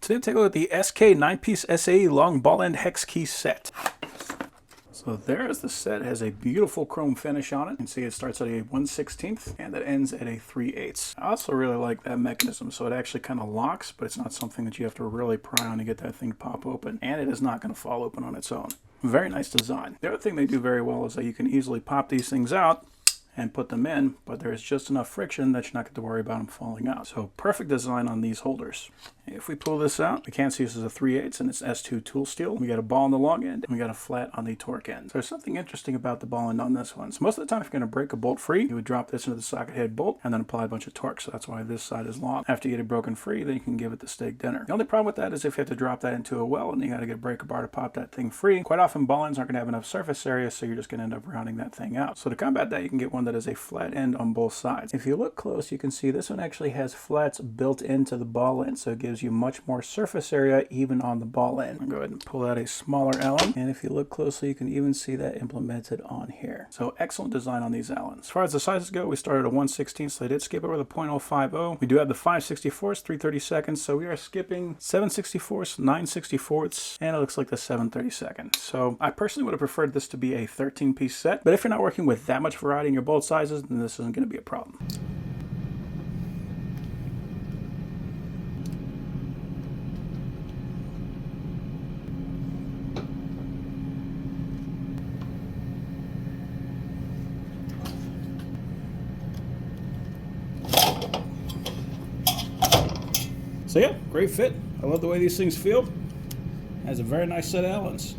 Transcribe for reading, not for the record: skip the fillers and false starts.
Today we'll take a look at the SK 9-piece SAE long ball end hex key set. So there's the set. It has a beautiful chrome finish on it. You can see it starts at a 1/16 and it ends at a 3/8. I also really like that mechanism. So it actually kind of locks, but it's not something that you have to really pry on to get that thing to pop open. And it is not going to fall open on its own. Very nice design. The other thing they do very well is that you can easily pop these things out and put them in, but there's just enough friction that you're not going to worry about them falling out. So perfect design on these holders. If we pull this out, we can see this is a 3/8 and it's S2 tool steel. We got a ball on the long end and we got a flat on the torque end. So there's something interesting about the ball end on this one. So most of the time if you're going to break a bolt free, you would drop this into the socket head bolt and then apply a bunch of torque. So that's why this side is long. After you get it broken free, then you can give it the steak dinner. The only problem with that is if you have to drop that into a well and you got to get a breaker bar to pop that thing free. Quite often ball ends aren't going to have enough surface area, so you're just going to end up rounding that thing out. So to combat that, you can get one that is a flat end on both sides. If you look close, you can see this one actually has flats built into the ball end, so it gives you much more surface area even on the ball end. I'll go ahead and pull out a smaller Allen, and if you look closely, you can even see that implemented on here. So excellent design on these Allens. As far as the sizes go, we started at 1/16, so they did skip over the .050. We do have the 5/64, 3/32, so we are skipping 7/64, 9/64, and it looks like the 7/32. So I personally would have preferred this to be a 13-piece set, but if you're not working with that much variety in your bolt sizes, then this isn't going to be a problem. So yeah, great fit. I love the way these things feel. Has a very nice set of Allens.